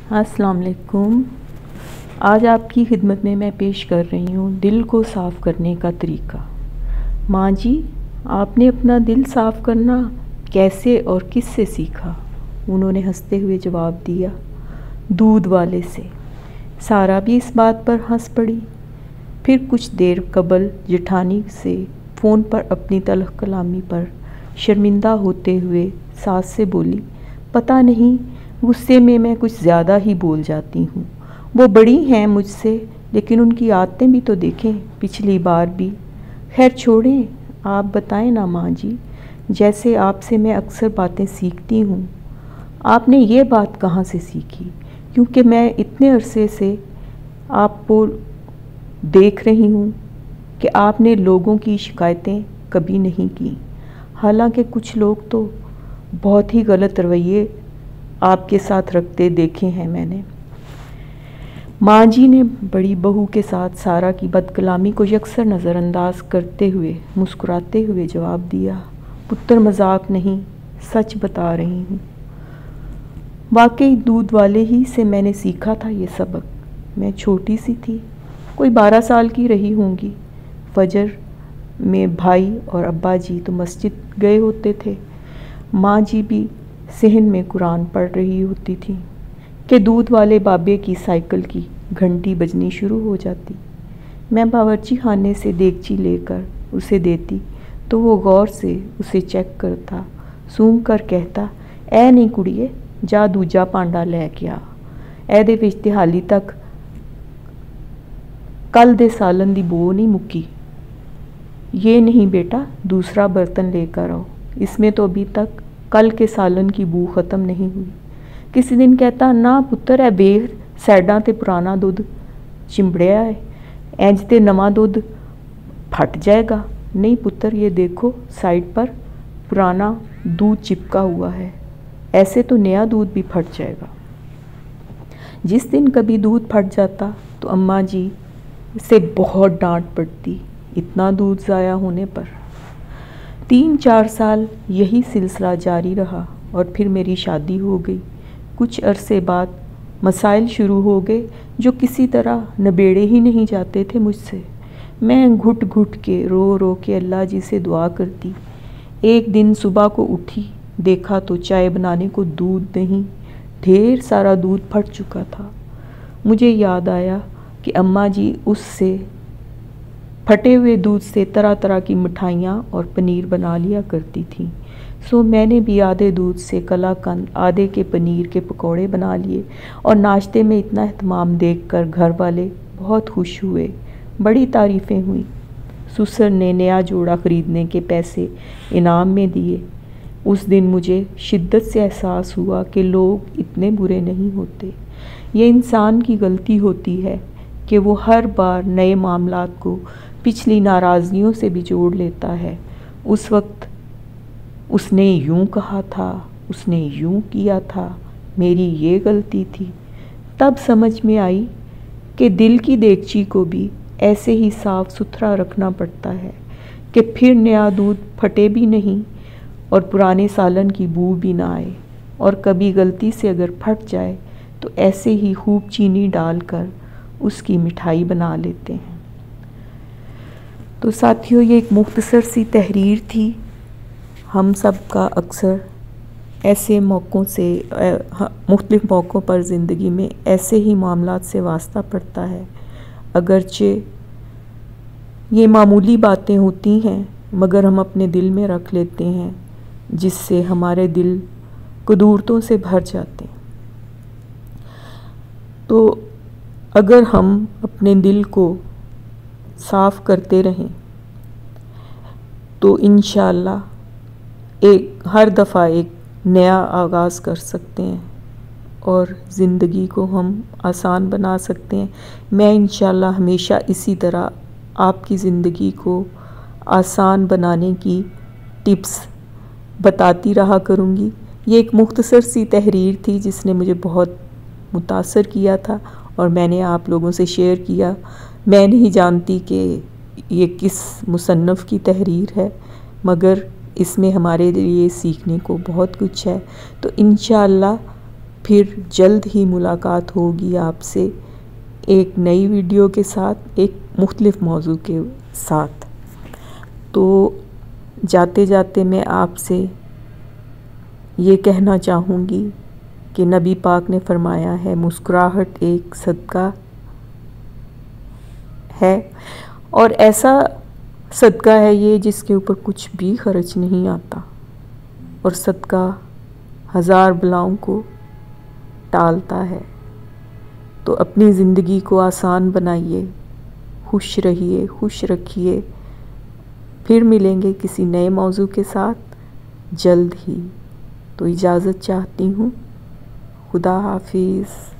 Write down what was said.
अस्सलाम वालेकुम। आज आपकी खिदमत में मैं पेश कर रही हूँ दिल को साफ़ करने का तरीका। माँ जी, आपने अपना दिल साफ़ करना कैसे और किससे सीखा? उन्होंने हंसते हुए जवाब दिया, दूध वाले से। सारा भी इस बात पर हंस पड़ी। फिर कुछ देर कबल जेठानी से फ़ोन पर अपनी तल्ख़ कलामी पर शर्मिंदा होते हुए सास से बोली, पता नहीं गुस्से में मैं कुछ ज़्यादा ही बोल जाती हूँ। वो बड़ी हैं मुझसे, लेकिन उनकी आदतें भी तो देखें पिछली बार भी। खैर छोड़ें, आप बताएं ना माँ जी, जैसे आपसे मैं अक्सर बातें सीखती हूँ। आपने ये बात कहाँ से सीखी? क्योंकि मैं इतने अरसे से आपको देख रही हूँ कि आपने लोगों की शिकायतें कभी नहीं की। हालांकि कुछ लोग तो बहुत ही गलत रवैये आपके साथ रखते देखे हैं मैंने। माँ जी ने बड़ी बहू के साथ सारा की बदकलामी को यकसर नज़रअंदाज करते हुए मुस्कुराते हुए जवाब दिया, पुत्र मजाक नहीं, सच बता रही हूँ। वाकई दूध वाले ही से मैंने सीखा था ये सबक। मैं छोटी सी थी, कोई 12 साल की रही होंगी। फजर में भाई और अब्बा जी तो मस्जिद गए होते थे, माँ जी भी सहन में कुरान पढ़ रही होती थी कि दूध वाले बाबे की साइकिल की घंटी बजनी शुरू हो जाती। मैं बावर्ची खाने से देगची लेकर उसे देती तो वो गौर से उसे चेक करता, सूंघ कर कहता, ऐ नहीं कुड़िए, जा दूजा भांडा लैके आ, एदे विच ते हाली तक कल दे सालन दी बो नहीं मुक्की। ये नहीं बेटा, दूसरा बर्तन लेकर आओ, इसमें तो अभी तक कल के सालन की बू ख़त्म नहीं हुई। किसी दिन कहता, ना पुत्तर है बेर सैडां ते पुराना दुध चिंबड़िया है, इंज ते नवा दुध फट जाएगा। नहीं पुत्र, ये देखो साइड पर पुराना दूध चिपका हुआ है, ऐसे तो नया दूध भी फट जाएगा। जिस दिन कभी दूध फट जाता तो अम्मा जी से बहुत डांट पड़ती, इतना दूध ज़ाया होने पर। 3-4 साल यही सिलसिला जारी रहा और फिर मेरी शादी हो गई। कुछ अरसे बाद मसाइल शुरू हो गए जो किसी तरह नबेड़े ही नहीं जाते थे मुझसे। मैं घुट घुट के रो रो के अल्लाह जी से दुआ करती। एक दिन सुबह को उठी, देखा तो चाय बनाने को दूध नहीं, ढेर सारा दूध फट चुका था। मुझे याद आया कि अम्मा जी उससे फटे हुए दूध से तरह तरह की मिठाइयाँ और पनीर बना लिया करती थी। सो मैंने भी आधे दूध से कलाकंद, आधे के पनीर के पकौड़े बना लिए और नाश्ते में इतना एहतमाम देखकर घर वाले बहुत खुश हुए। बड़ी तारीफ़ें हुई। ससुर ने नया जोड़ा ख़रीदने के पैसे इनाम में दिए। उस दिन मुझे शिद्दत से एहसास हुआ कि लोग इतने बुरे नहीं होते। ये इंसान की गलती होती है कि वो हर बार नए मामलात को पिछली नाराज़गियों से भी जोड़ लेता है। उस वक्त उसने यूँ कहा था, उसने यूँ किया था, मेरी ये गलती थी। तब समझ में आई कि दिल की देगची को भी ऐसे ही साफ़ सुथरा रखना पड़ता है कि फिर नया दूध फटे भी नहीं और पुराने सालन की बू भी ना आए। और कभी गलती से अगर फट जाए तो ऐसे ही खूब चीनी डालकर उसकी मिठाई बना लेते हैं। तो साथियों, ये एक मुख्तसर सी तहरीर थी। हम सब का अक्सर ऐसे मौक़ों से मुख्तलिफ़ मौक़ों पर ज़िंदगी में ऐसे ही मामलात से वास्ता पड़ता है। अगरचे ये मामूली बातें होती हैं, मगर हम अपने दिल में रख लेते हैं, जिससे हमारे दिल कुदूरतों से भर जाते हैं। तो अगर हम अपने दिल को साफ़ करते रहें तो इंशाअल्लाह हर दफ़ा एक नया आगाज़ कर सकते हैं और ज़िंदगी को हम आसान बना सकते हैं। मैं इंशाअल्लाह हमेशा इसी तरह आपकी ज़िंदगी को आसान बनाने की टिप्स बताती रहा करूँगी। ये एक मुख्तसर सी तहरीर थी जिसने मुझे बहुत मुतासर किया था और मैंने आप लोगों से शेयर किया। मैं नहीं जानती कि ये किस मुसन्नफ़ की तहरीर है, मगर इसमें हमारे लिए सीखने को बहुत कुछ है। तो इंशाअल्लाह फिर जल्द ही मुलाकात होगी आपसे एक नई वीडियो के साथ, एक मुख्तलिफ मौजू के साथ। तो जाते जाते मैं आपसे ये कहना चाहूँगी कि नबी पाक ने फरमाया है, मुस्कुराहट एक सदका है, और ऐसा सदका है ये जिसके ऊपर कुछ भी खर्च नहीं आता, और सदका 1000 बलाओं को टालता है। तो अपनी ज़िंदगी को आसान बनाइए, खुश रहिए, खुश रखिए। फिर मिलेंगे किसी नए मौजू के साथ जल्द ही। तो इजाज़त चाहती हूँ। खुदा हाफिज़।